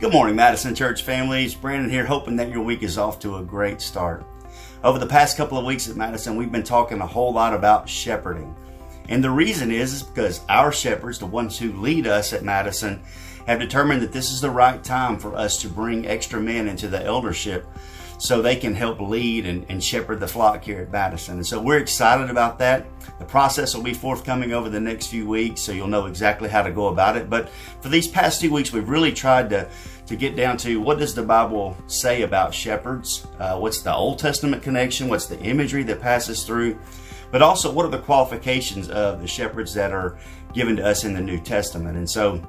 Good morning, Madison Church families. Brandon here, hoping that your week is off to a great start. Over the past couple of weeks at Madison, we've been talking a whole lot about shepherding. And the reason is because our shepherds, the ones who lead us at Madison, have determined that this is the right time for us to bring extra men into the eldership so they can help lead and shepherd the flock here at Madison. And so we're excited about that. The process will be forthcoming over the next few weeks, so you'll know exactly how to go about it. But for these past 2 weeks, we've really tried to get down to what does the Bible say about shepherds? What's the Old Testament connection? What's the imagery that passes through? But also, what are the qualifications of the shepherds that are given to us in the New Testament? And so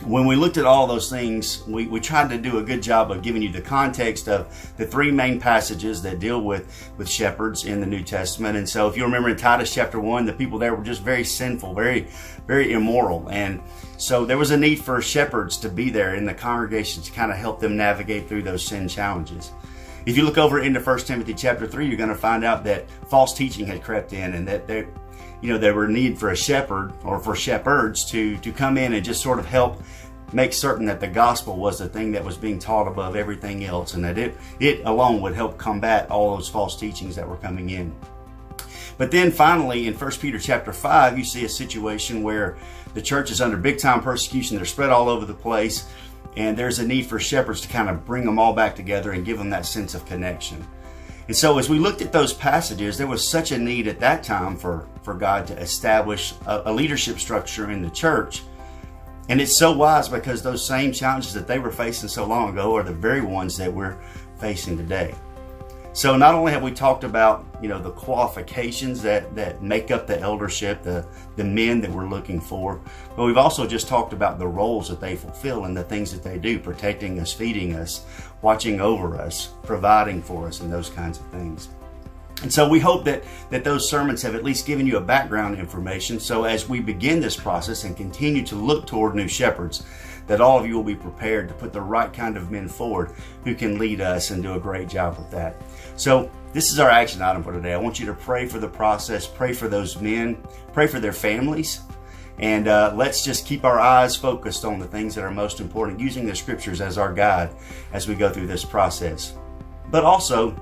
when we looked at all those things, we tried to do a good job of giving you the context of the three main passages that deal with shepherds in the New Testament. And so if you remember in Titus chapter 1, the people there were just very sinful, very, very immoral. And so there was a need for shepherds to be there in the congregation to kind of help them navigate through those sin challenges. If you look over into 1 Timothy chapter 3, you're going to find out that false teaching had crept in and that there were need for a shepherd or for shepherds to come in and just sort of help make certain that the gospel was the thing that was being taught above everything else, and that it alone would help combat all those false teachings that were coming in. But then finally in 1 Peter chapter 5, you see a situation where the church is under big time persecution. They're spread all over the place, and there's a need for shepherds to kind of bring them all back together and give them that sense of connection. And so as we looked at those passages, there was such a need at that time for God to establish a leadership structure in the church. And it's so wise because those same challenges that they were facing so long ago are the very ones that we're facing today. So not only have we talked about, the qualifications that make up the eldership, the men that we're looking for, but we've also just talked about the roles that they fulfill and the things that they do, protecting us, feeding us, watching over us, providing for us, and those kinds of things. And so we hope that those sermons have at least given you a background information, so as we begin this process and continue to look toward new shepherds, that all of you will be prepared to put the right kind of men forward who can lead us and do a great job with that. So this is our action item for today. I want you to pray for the process, pray for those men, pray for their families, and let's just keep our eyes focused on the things that are most important, using the scriptures as our guide as we go through this process. But also,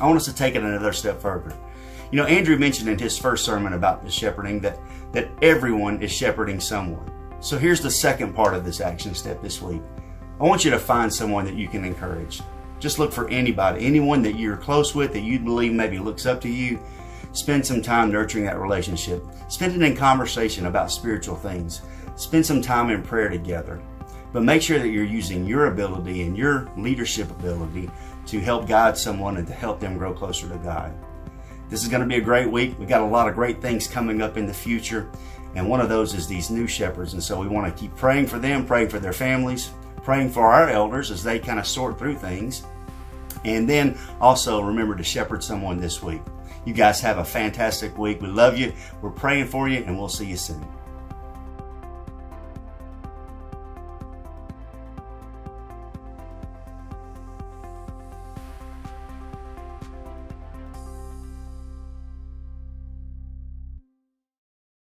I want us to take it another step further. Andrew mentioned in his first sermon about the shepherding that everyone is shepherding someone. So here's the second part of this action step this week. I want you to find someone that you can encourage. Just look for anybody, anyone that you're close with, that you believe maybe looks up to you. Spend some time nurturing that relationship. Spend it in conversation about spiritual things. Spend some time in prayer together. But make sure that you're using your ability and your leadership ability to help guide someone and to help them grow closer to God. This is going to be a great week. We've got a lot of great things coming up in the future. And one of those is these new shepherds. And so we want to keep praying for them, praying for their families, praying for our elders as they kind of sort through things. And then also remember to shepherd someone this week. You guys have a fantastic week. We love you. We're praying for you, and we'll see you soon.